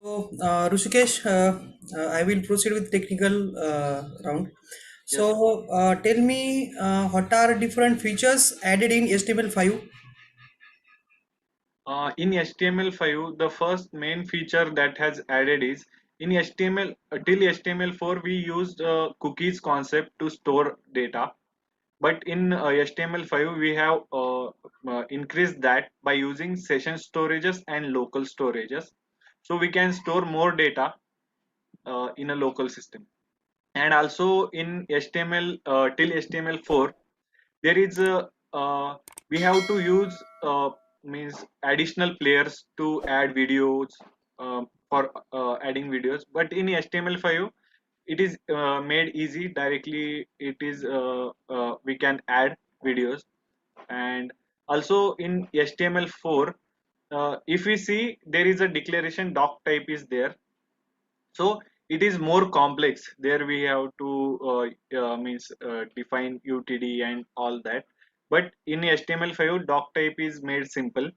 So, Rushikesh, I will proceed with technical round. Yes, So, tell me what are different features added in HTML5? in HTML5, the first main feature that has added is in HTML till HTML4 we used cookies concept to store data, but in HTML5 we have increased that by using session storages and local storages, so we can store more data in a local system. And also in HTML till HTML4 there is a we have to use means additional players to add videos for adding videos, but in HTML5 it is made easy directly. It is we can add videos. And also in HTML4 if we see there is a declaration doc type is there, so it is more complex. There we have to means define utd and all that, but in HTML5 doc type is made simple.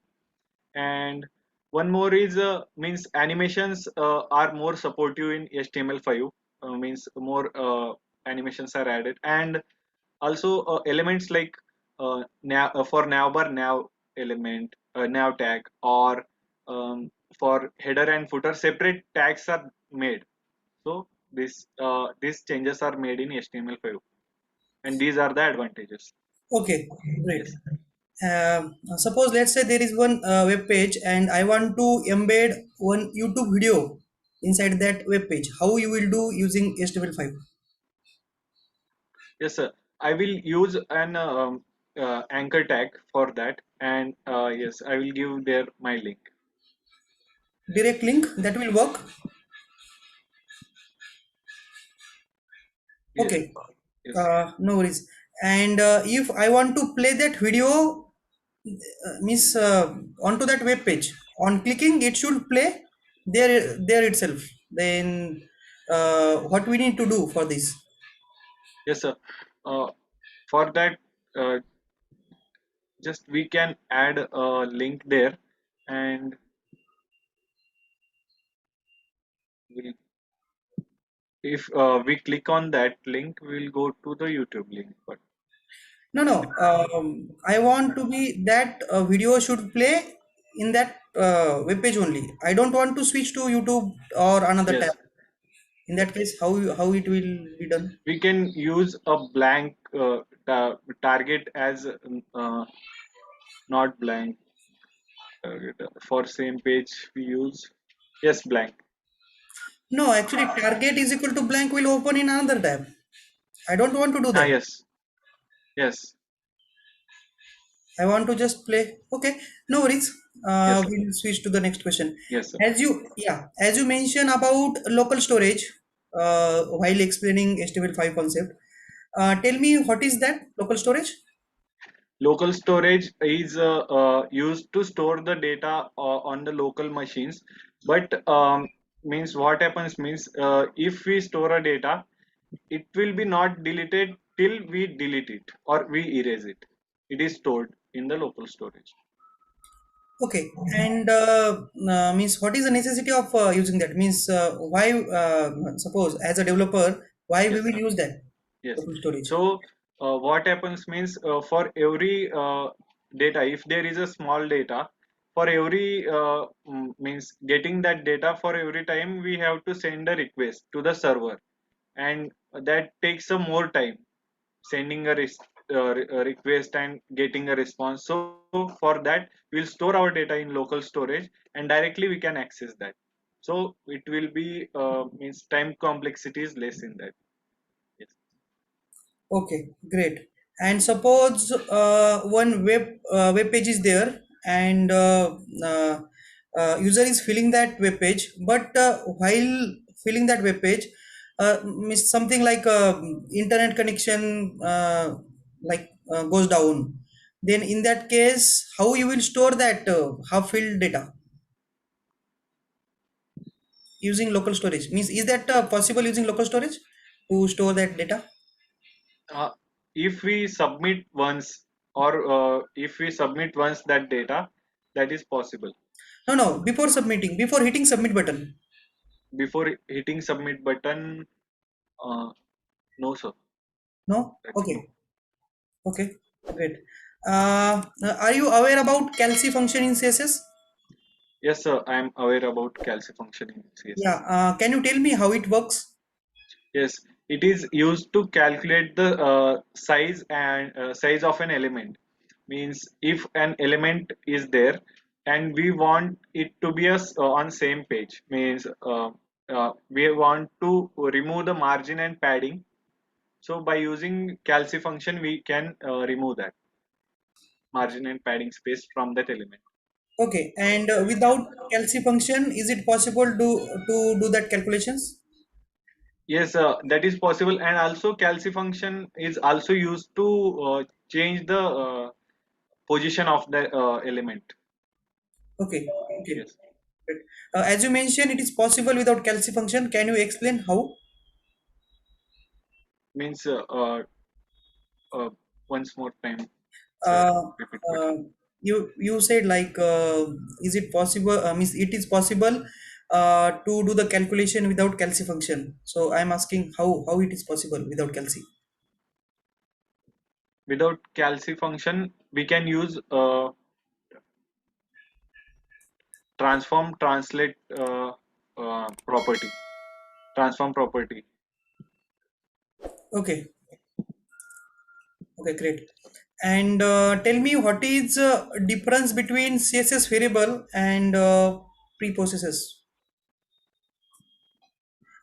And one more is means animations are more supportive in HTML5, means more animations are added. And also elements like for navbar nav element, nav tag, or for header and footer separate tags are made. So these changes are made in HTML5, and these are the advantages. Okay, great. Yes. Suppose let's say there is one web page and I want to embed one YouTube video inside that web page. How you will do using HTML5? Yes, sir. I will use an anchor tag for that, and yes, I will give there my link. Direct link that will work. Yes, Okay, yes, no worries. And if I want to play that video, means onto that web page, on clicking it should play there itself. Then what we need to do for this? yes, sir. For that, uh, just we can add a link there, and we'll, if we click on that link, we'll go to the YouTube link. But No, no. I want to be that video should play in that web page only. I don't want to switch to YouTube or another tab. yes, In that case, how it will be done? we can use a blank target as not blank target. For same page we use, yes, blank. No, actually, target is equal to blank will open in another tab. I don't want to do Ah, that. yes, yes, I want to just play. Okay, no worries. yes, sir. We'll switch to the next question. Yes, sir. As you mentioned about local storage, while explaining HTML5 concept, tell me what is that local storage? Local storage is used to store the data on the local machines, but means what happens means if we store a data, it will be not deleted till we delete it or we erase it. It is stored in the local storage. Okay, and means what is the necessity of using that? Means why? Suppose as a developer, why we Yes, will use that yes. local storage? So what happens means for every data, if there is a small data, for every means getting that data, for every time we have to send a request to the server, and that takes a more time, sending a request and getting a response. So for that we'll store our data in local storage and directly we can access that. So it will be means time complexity is less in that. Yes. Okay, great. And suppose one web page is there, and user is filling that web page, but while filling that web page, means something like internet connection goes down. Then in that case, how you will store that half filled data using local storage? Means is that possible using local storage to store that data? uh, if we submit once, or if we submit once that data, that is possible. No, no. Before submitting, before hitting submit button. before hitting submit button, uh, no sir. No? Actually. Okay. Okay. Great. Are you aware about calci function in CSS? Yes sir, I am aware about calci function in Yeah. CSS. Can you tell me how it works? Yes, it is used to calculate the size of an element. Means if an element is there and we want it to be on same page. Means we want to remove the margin and padding. So by using calci function, we can remove that margin and padding space from that element. Okay. And without calci function, is it possible to do that calculations? Yes, that is possible, and also calci function is also used to change the position of the element. Okay. Okay. Yes, Great. As you mentioned, it is possible without calci function. Can you explain how? means uh, once more time, sir. Uh, Repeat uh, question. you said like, is it possible? Means it is possible to do the calculation without calci function. So I'm asking how it is possible without calci. Without calci function, we can use transform translate property. Transform property. Okay. Okay. Great. And tell me what is difference between CSS variable and preprocessors?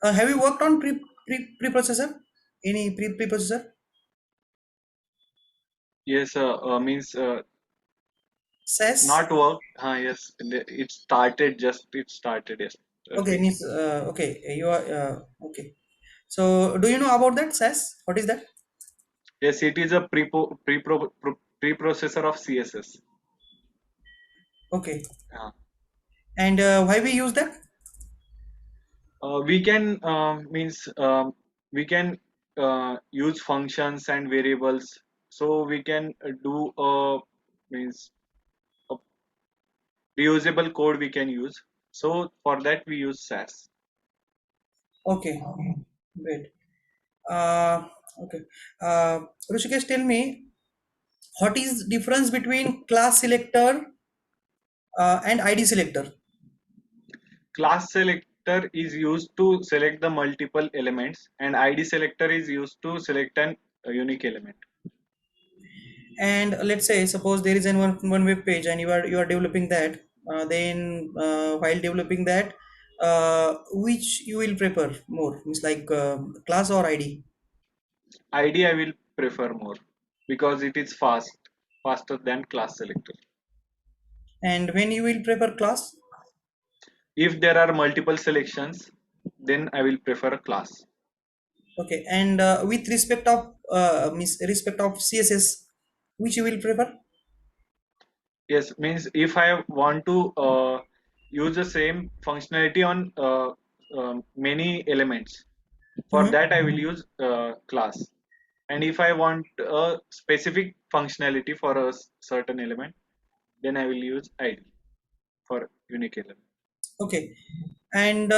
Have you worked on preprocessor? Any preprocessor? Yes, means SAS? not work. Yes, it started. Just it started. Yes, Okay, recently. means okay. You are okay. So do you know about that SAS? What is that? Yes, it is a preprocessor of CSS. Okay. Uh, And why we use that? we can means we can use functions and variables, so we can do means a reusable code we can use. So for that we use SAS. Okay, great. Uh, okay. Uh, Rushikesh, tell me what is difference between class selector and ID selector? Class selector is used to select the multiple elements, and ID selector is used to select an unique element. And let's say suppose there is an one web page and you are developing that. Then while developing that, which you will prefer more? Means like class or ID? ID I will prefer more because it is faster than class selector. And when you will prefer class? If there are multiple selections, then I will prefer a class. Okay, and with means respect of CSS, which you will prefer? Yes, means if I want to use the same functionality on many elements, for Mhm. that I will use class. And if I want a specific functionality for a certain element, then I will use ID for unique element. Okay, and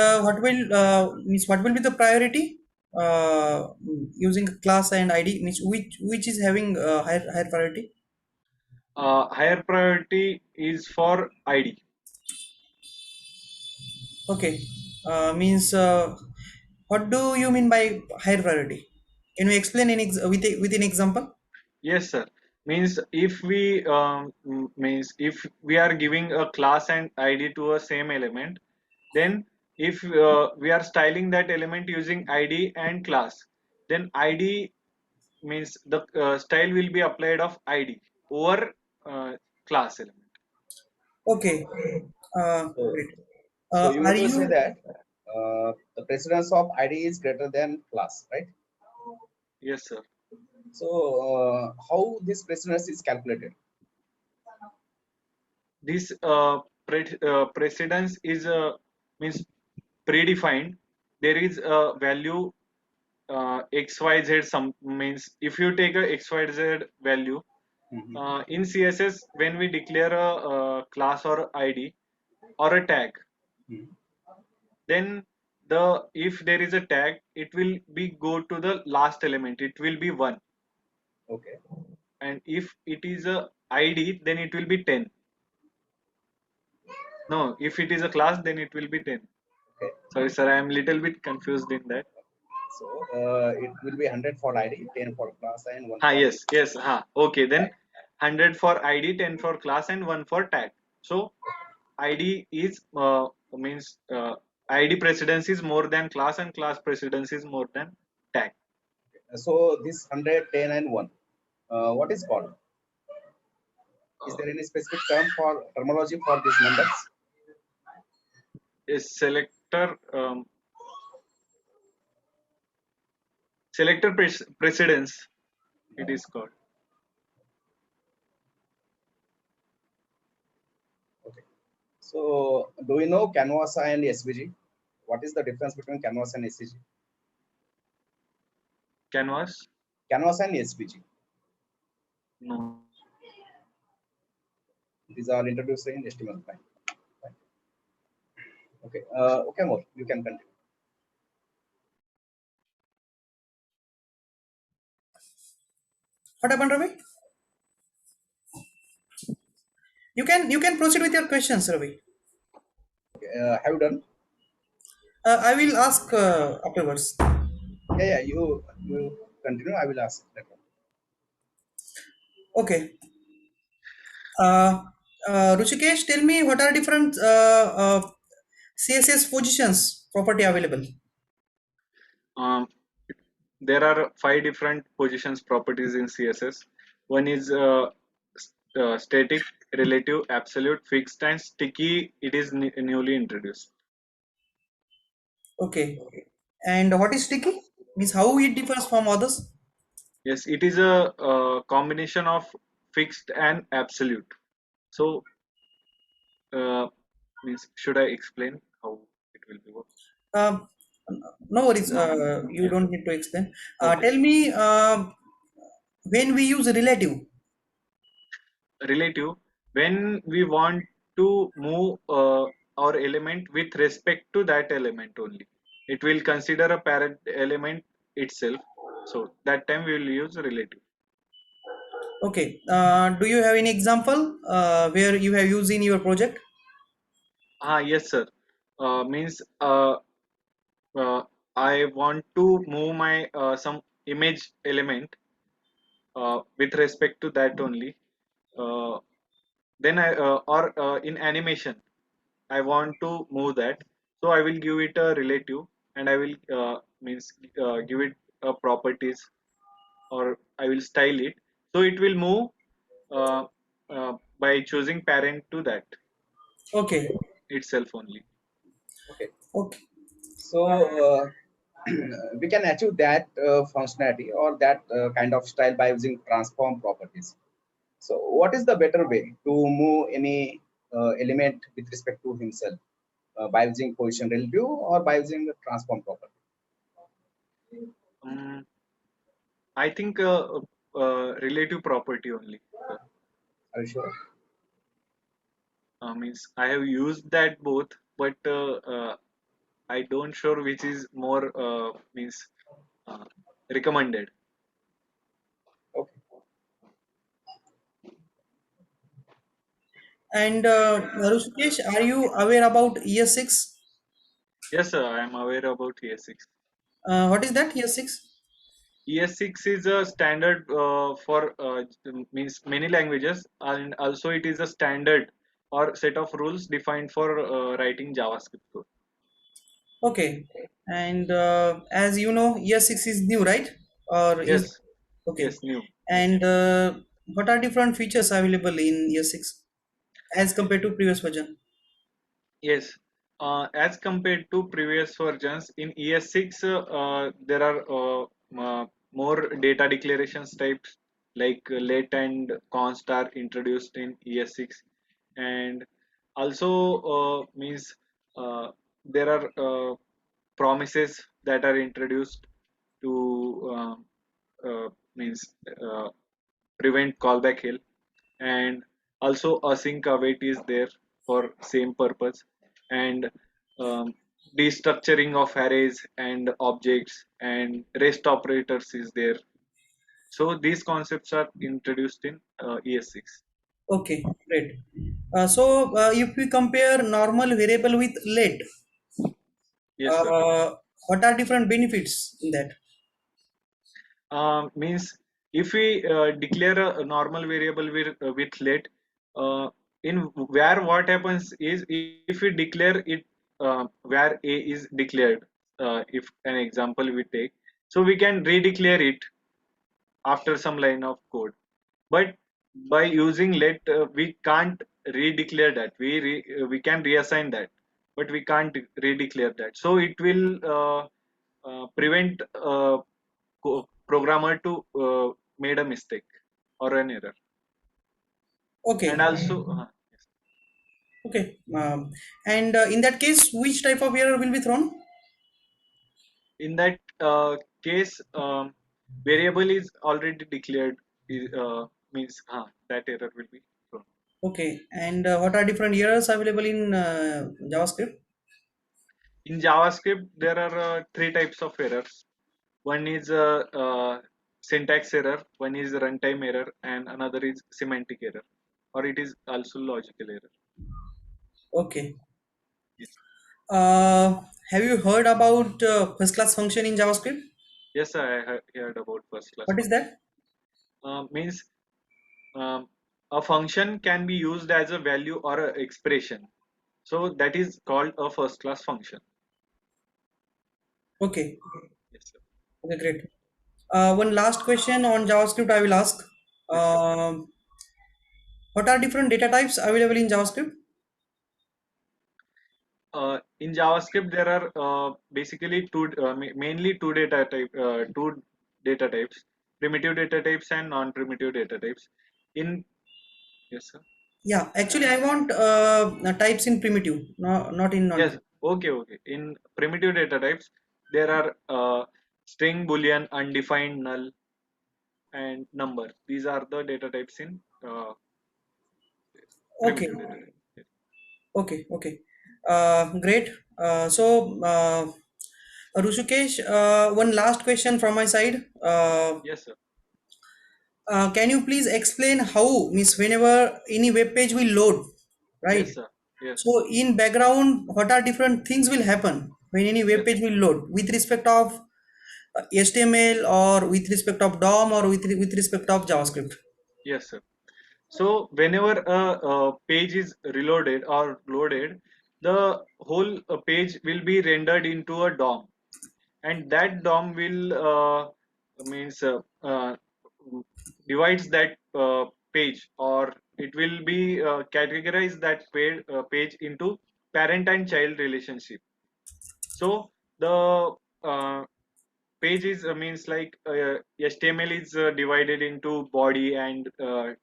means what will be the priority using class and ID? Means which is having higher priority? Higher priority is for ID. Okay, means what do you mean by higher priority? Can you explain with an example? Yes, sir. Means if we means if we are giving a class and ID to a same element, then if we are styling that element using ID and class, then ID means the style will be applied of ID over class element. Okay, So, great. so you Are mean to say you that the precedence of ID is greater than class, right? Yes, sir. So, how this precedence is calculated? This precedence is means predefined. There is a value xyz, some means if you take a xyz value Mhm. in CSS, when we declare a class or ID or a tag, Mhm. then the if there is a tag, it will be go to the last element. It will be 1, Okay. and if it is a ID, then it will be 10. No, if it is a class, then it will be 10. Okay. Sorry, sir, I am little bit confused in that. So it will be 100 for ID, 10 for class, and 1 Ah, for yes, yes. Okay, then tag. 100 for ID, 10 for class, and 1 for tag. So ID is means ID precedence is more than class, and class precedence is more than tag. So this 100, 10, and 1, what is called? Is Uh, there any specific term for terminology for these numbers? is selector precedence, it is called. Okay. So do we know Canvas and SVG? What is the difference between Canvas and SVG? Canvas? Canvas and SVG. No. These are introduced in HTML. Fine. Fine. Okay. Okay, more. You can continue. What happened, Ravi? You can proceed with your questions, Ravi. Okay. Have you done? I will ask afterwards. Yeah, yeah. You continue. I will ask later. Okay. Ruchikesh, tell me what are different CSS positions property available? Um, there are 5 different positions properties in CSS. One is static, relative, absolute, fixed, and sticky. It is newly introduced. Okay. And what is sticky? Means how it differs from others? Yes, it is a combination of fixed and absolute. So, means should I explain how it will be work? Um, no worries. No. You Yeah. don't need to explain. Okay. Tell me when we use relative. Relative, when we want to move our element with respect to that element only, it will consider a parent element itself. So that time we will use relative. Okay. Do you have any example where you have used in your project? Yes, sir. Means uh, I want to move my some image element with respect to that only. Uh, then I or in animation I want to move that, so I will give it a relative, and I will means give it a properties, or I will style it, so it will move uh, by choosing parent to that Okay. itself only. Okay. Okay. So we can achieve that functionality or that kind of style by using transform properties. So what is the better way to move any element with respect to himself, by using position relative or by using the transform property? Um, I think relative property only. Are you sure? Means I have used that both, but I don't sure which is more means uh, recommended. Okay. And Rushikesh, are you aware about ES6? Yes, sir, I am aware about ES6. What is that ES6? ES6 is a standard for means many languages, and also it is a standard or set of rules defined for writing JavaScript code. Okay. And as you know, ES6 is new, right? Or is Yes, okay. yes, new. And what are different features available in ES6 as compared to previous version? Yes, as compared to previous versions in ES6, there are more data declarations types like let and const are introduced in ES6, and also means there are promises that are introduced to means uh, prevent callback hill, and also async await is there for same purpose, and um, destructuring of arrays and objects, and rest operators is there. So these concepts are introduced in ES6. Okay, great. If we compare normal variable with let, Yes, sir. what are different benefits in that? Means if we declare a normal variable with let, uh, in where what happens is if we declare it where a is declared, if an example we take, so we can redeclare it after some line of code. But by using let, we can't redeclare that. We can reassign that, but we can't redeclare that. So it will prevent programmer to made a mistake or an error. And Okay, also, okay. And in that case, which type of error will be thrown? in that case, variable is already declared. Means that error will be thrown. Okay, and what are different errors available in JavaScript? In JavaScript, there are three types of errors. One is syntax error, one is runtime error, and another is semantic error, or it is also logical error. Okay. Yes, Have you heard about first class function in JavaScript? yes, I heard about first class What is function. that? Means um, a function can be used as a value or a expression, so that is called a first class function. Okay, Yes, sir. okay, great. One last question on JavaScript I will ask. Yes, sir. Um, what are different data types available in JavaScript? In JavaScript, there are basically mainly two data types, primitive data types and non-primitive data types. In Yes, sir. Yeah, actually, I want types in primitive, not in Yes. non-primitive. Okay. Okay. In primitive data types, there are string, boolean, undefined, null, and number. These are the data types in Okay, primitive data type. Yes, okay. Great. Rushikesh, one last question from my side. yes, sir. Can you please explain how, means whenever any web page will load, right? Yes, sir. Yes. So in background, what are different things will happen when any web Yes. page will load with respect of HTML or with respect of DOM or with respect of JavaScript? Yes, sir. So whenever a page is reloaded or loaded, the whole page will be rendered into a DOM, and that DOM will means divides that page, or it will be categorize that page into parent and child relationship. So the uh, page is means like HTML is divided into body and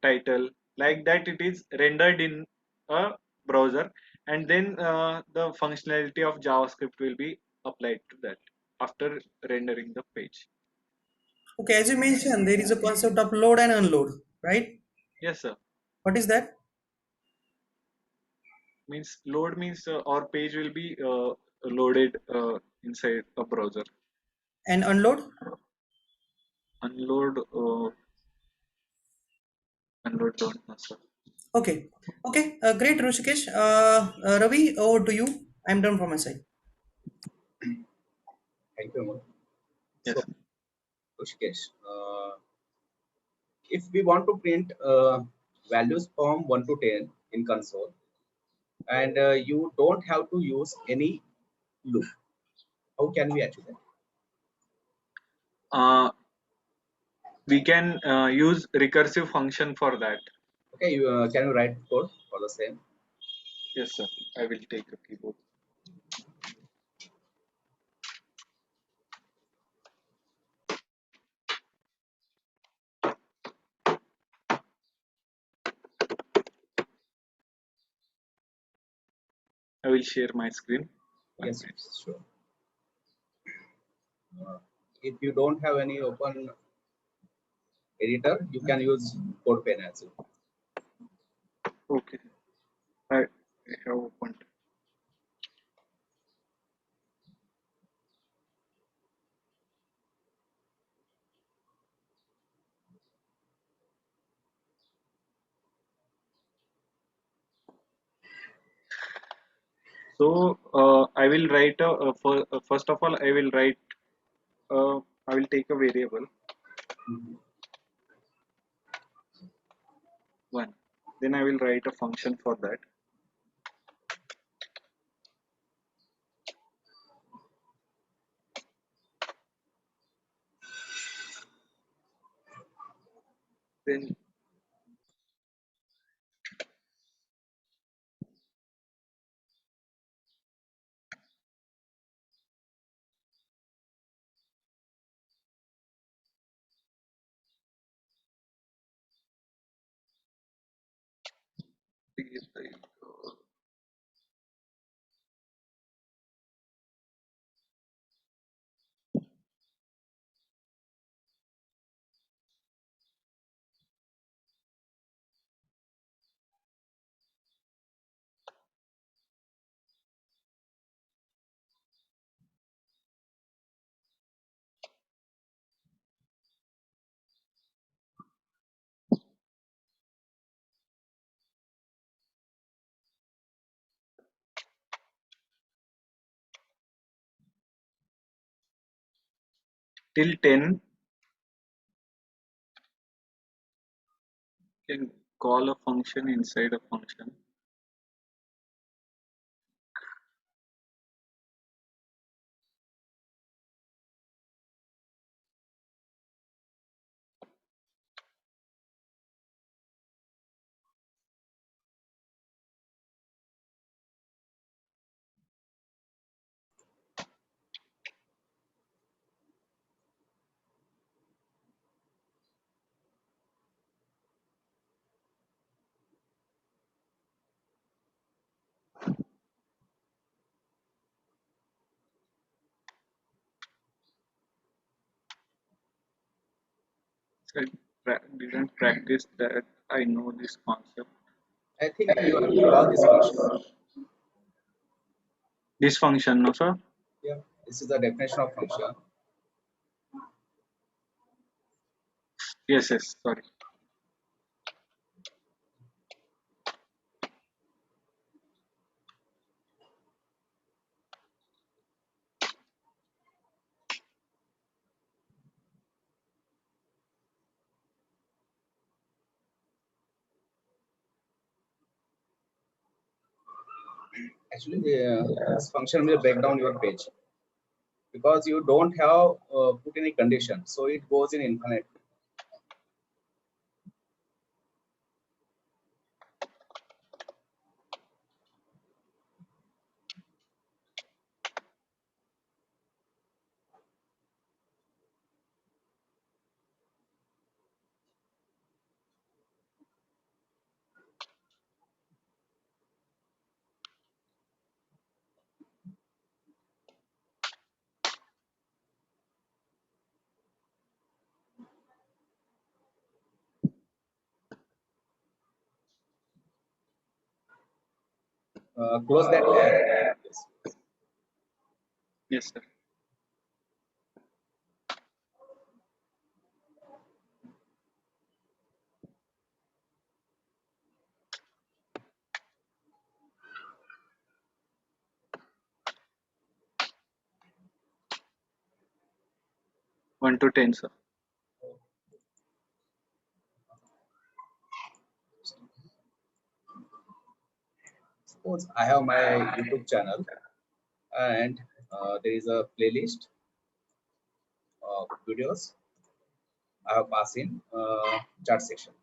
title, like that it is rendered in a browser, and then the functionality of JavaScript will be applied to that after rendering the page. Okay, as you mentioned, there is a concept of load and unload, right? Yes, sir. What is that? Means load means our page will be loaded inside a browser. And unload? Unload, unload don't know, sir. Okay, okay, great, Rushikesh. Ravi, over to you. I'm done from my side. Thank you, Amol. Yes, So, Rushikesh, if we want to print values from 1 to 10 in console, and you don't have to use any loop, how can we achieve that? uh, we can use recursive function for that. Okay, can you write code for the same? Yes, sir. I will take a keyboard. I will share my screen. 1 Yes, minute. sure. If you don't have any open editor, you can use CodePen as well. Okay. I have opened. So I will write first of all I will write I will take a variable Mhm. one. Then I will write a function for that. Then till 10 can call a function inside a function. So I didn't practice that. I know this concept. I think you have to call this function. This function, no sir? Yeah, this is the definition of function. Yes, yes. Sorry. Actually, this function will break down your page because you don't have put any condition, so it goes in infinite. Close that tab. Yes. Yes, sir. One to 10, sir. Suppose I have my YouTube channel and there is a playlist of videos I have passed in chat section.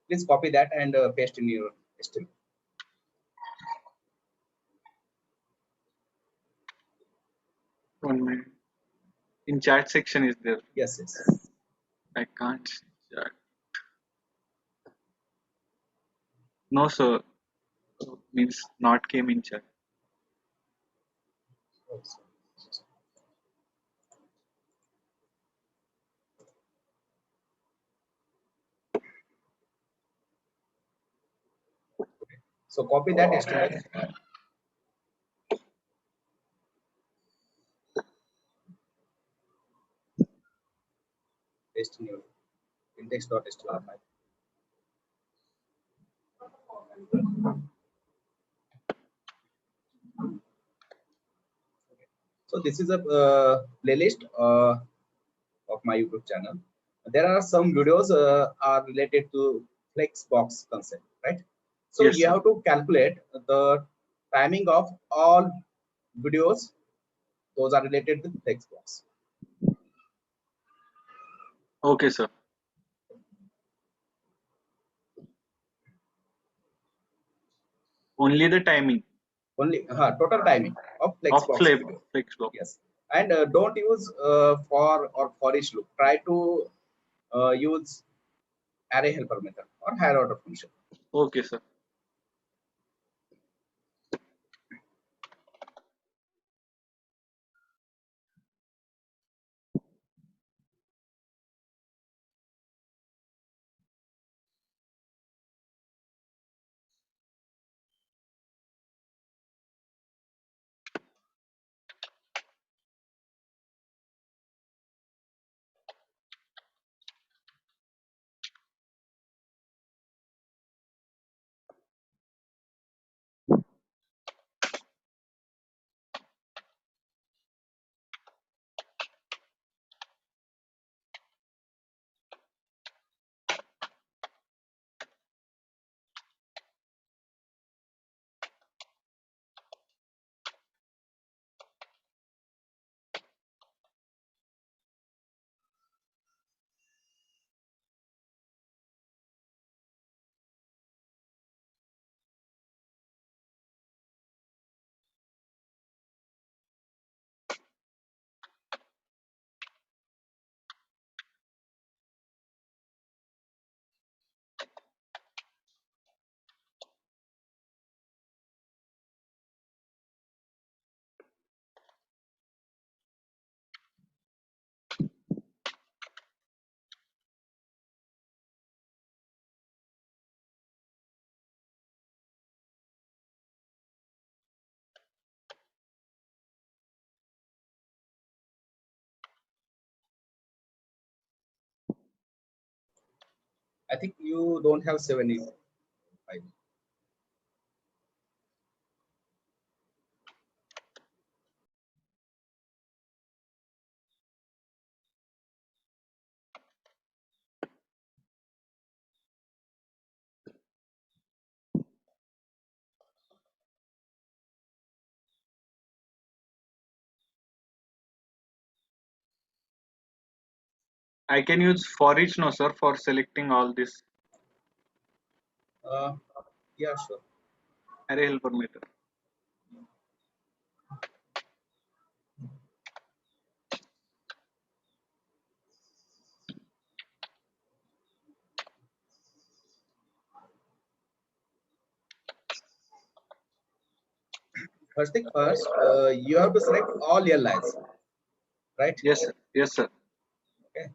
Please copy that and paste in your HTML. 1 minute. In chat section is there. Yes, yes. I can't see chat. No, sir. Means not came in chat. So copy that HTML, paste in your index.html file. So this is a playlist of my YouTube channel. There are some videos are related to Flexbox concept, right? So Yes, you sir. have to calculate the timing of all videos. Those are related to Flexbox. Okay, sir. Only the timing Only total timing of of Flexbox video. Flexbox. Yes, and don't use for or for each loop. Try to use array helper method or higher order function. Okay, sir. I think you don't have 75. I can use for each no, sir, for selecting all this Uh, yeah, sure. array helper method. First thing first, you have to select all your lines, right? Yes, sir. Yes, sir. Okay.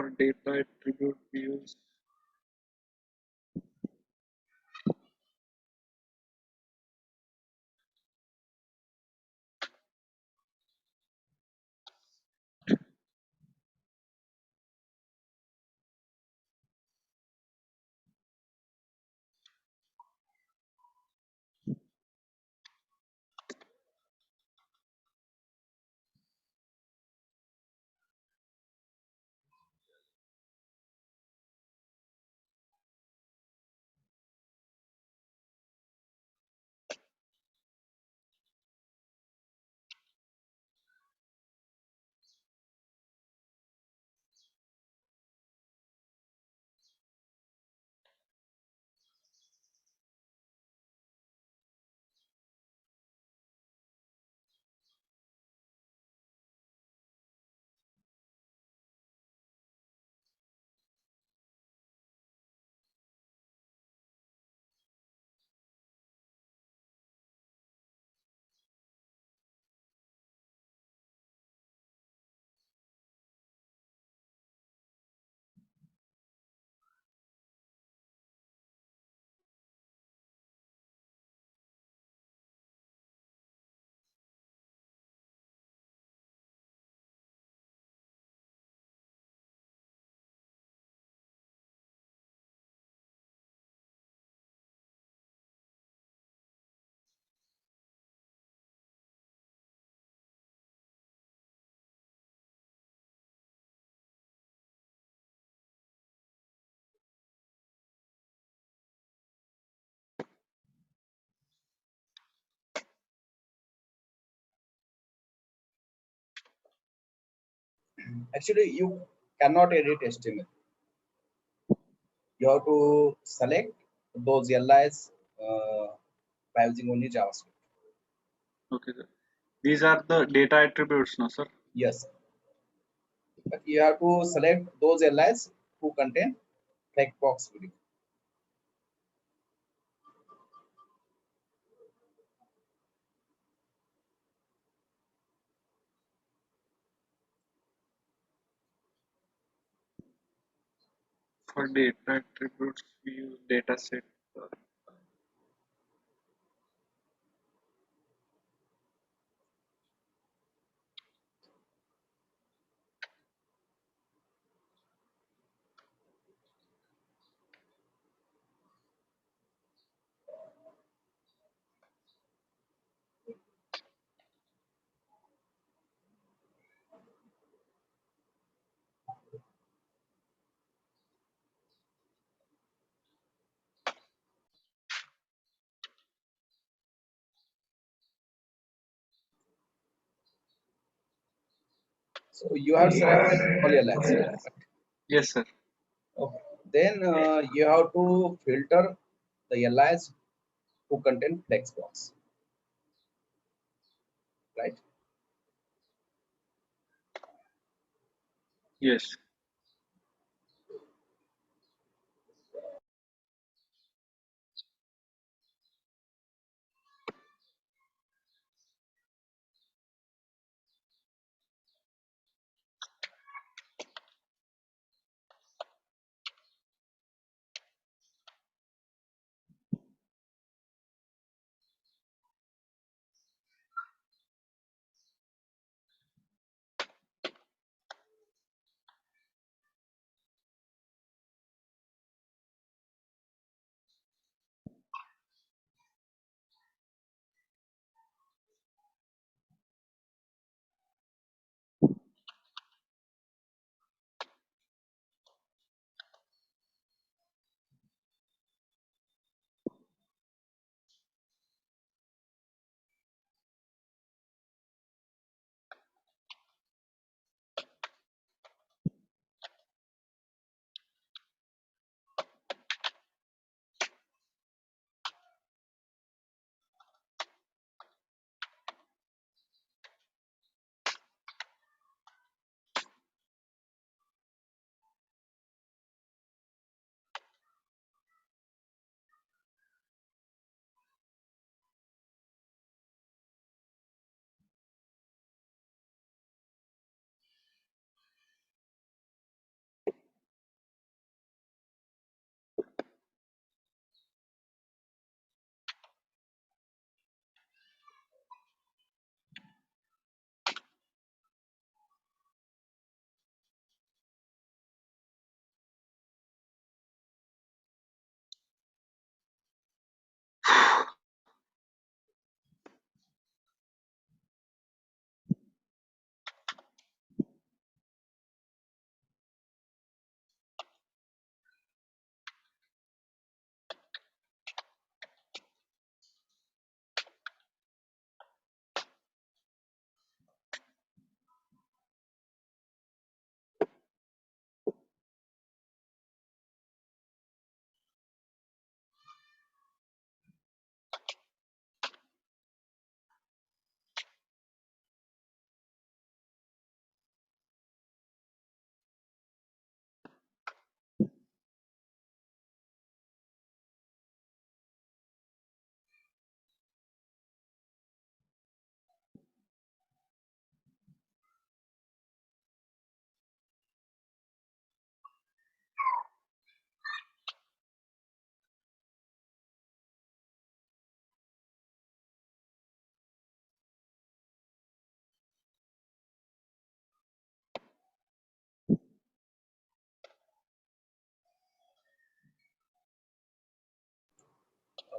For data attribute we use Actually, you cannot edit HTML. You have to select those LIs by using only JavaScript. okay sir. These are the data attributes, no sir? Yes, but you have to select those LIs who contain text box video. For data attributes we use dataset. So you have selected all LIs. Yes sir. Okay. Then you have to filter the LIs who contain flex box, right? Yes.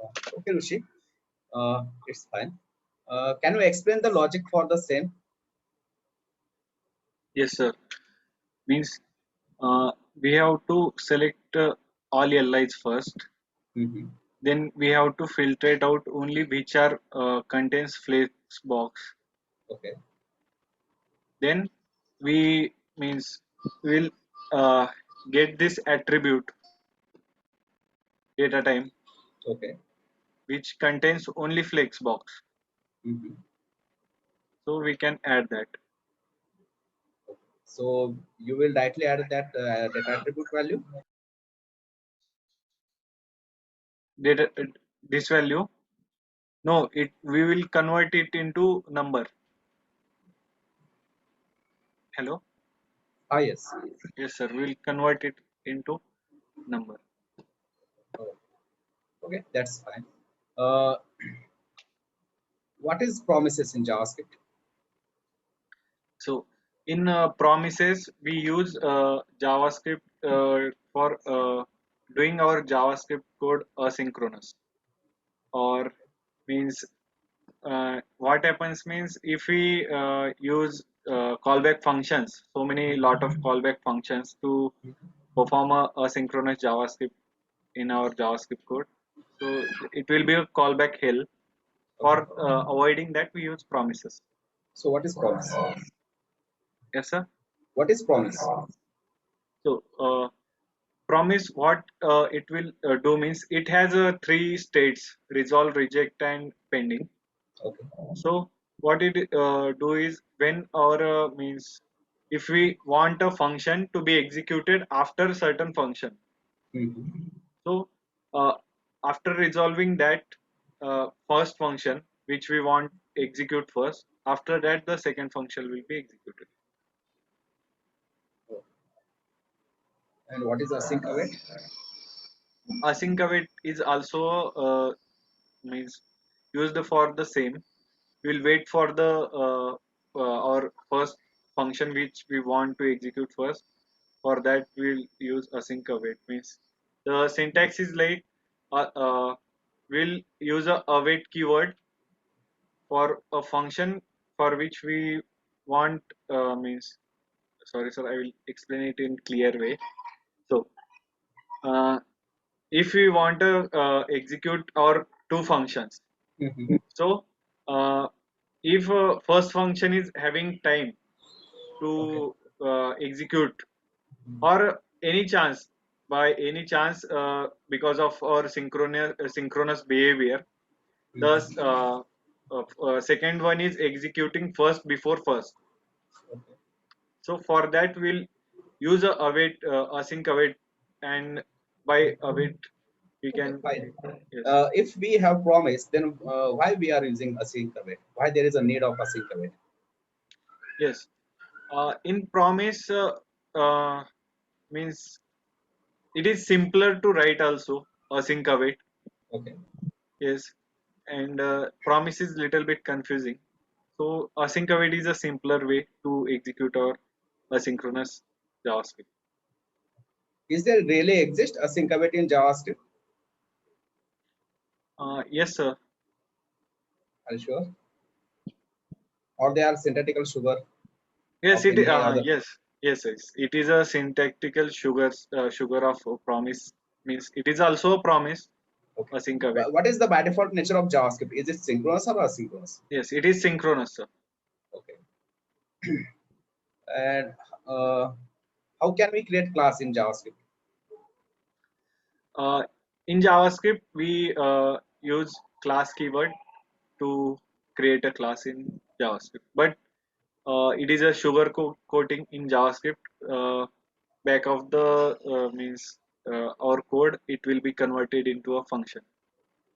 Okay, Rishi, it's fine. Can you explain the logic for the same? Yes, sir. Means we have to select all LIs first. Hmm. Then we have to filtrate out only which are contains flex box. Okay, Then we means will uh, get this attribute data time okay. which contains only flex box. Hmm. So we can add that So you will directly add that attribute value. data this value. No, it we will convert it into number. Hello. Ah, yes. Yes, sir. We'll convert it into number. Oh, okay, that's fine. Uh, what is promises in JavaScript? So in promises, we use JavaScript for doing our JavaScript code asynchronous. Or means what happens means if we use callback functions, so many lot of callback functions to perform a asynchronous JavaScript in our JavaScript code. So it will be a callback hell. Okay. For avoiding that, we use promises. So what is promise? Yes, sir. What is promise? So promise what it will do means it has three states: resolve, reject, and pending. Okay. So what it do is when our means if we want a function to be executed after certain function. Hmm. So uh, after resolving that first function which we want execute first, after that the second function will be executed. And what is async await? Async await is also means used for the same. We'll wait for the our first function which we want to execute first. For that we'll use async await. Means the syntax is like we'll use a await keyword for a function for which we want means sorry sir, I will explain it in clear way. So uh, if we want to execute our two functions. Hmm. So, if first function is having time Okay. to execute, or any chance by any chance because of our synchronous behavior, the Hmm. second one is executing first before first. Okay. So for that we'll use a await async await, and by await we Okay. can Fine. yes. If we have promise, then why we are using async await? Why there is a need of async await? Yes. In promise uh, means it is simpler to write also async await. Okay. Yes, and promise is little bit confusing. So async await is a simpler way to execute our asynchronous JavaScript. Is there really exist async await in JavaScript? Yes, sir. Are you sure? Or they are syntactical sugar Yes, of it. any other? Yes. It is a syntactical sugar of promise. Means it is also a promise Okay. async await. What is the by default nature of JavaScript? Is it synchronous or asynchronous? Yes, it is synchronous, sir. Okay. And uh, how can we create class in JavaScript? Uh, in JavaScript, we use class keyword to create a class in JavaScript. But it is a coating in JavaScript. Back of the means our code, it will be converted into a function,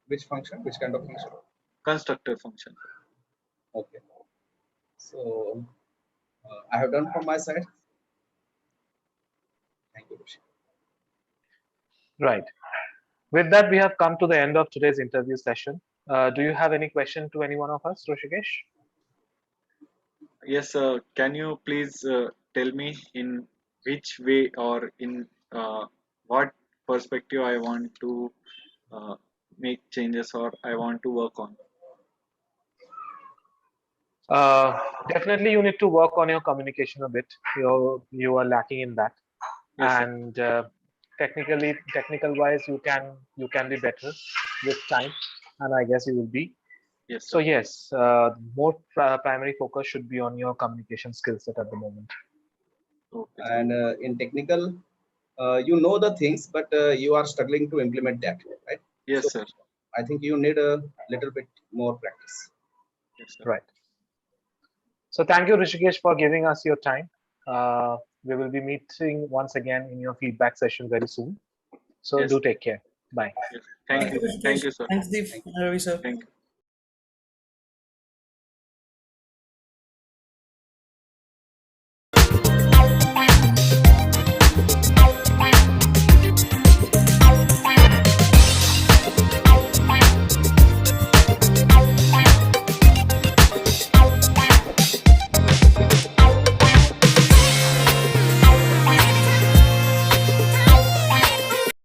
Which function? Which kind of function? constructor function. Okay. So I have done from my side. Thank you, Rishi. Right. With that, we have come to the end of today's interview session. Do you have any question to any one of us, Roshikesh? Yes, can you please tell me in which way or in what perspective I want to uh, make changes or I want to work on? Definitely, you need to work on your communication a bit. You are lacking in that, Yes, sir. and technical wise, you can be better with time, and I guess you will be. Yes, So sir. yes, more primary focus should be on your communication skill set at the moment. Okay, sir. And in technical, you know the things, but you are struggling to implement that, right? So Yes, sir. I think you need a little bit more practice. Yes, sir. Right. So thank you, Rishikesh, for giving us your time. We will be meeting once again in your feedback session very soon. So Yes. do take care. Bye. Yes. Thank Thank you, you. Thank Rishikesh. you, sir. Thanks, Deep, Ravi, sir. Thank you.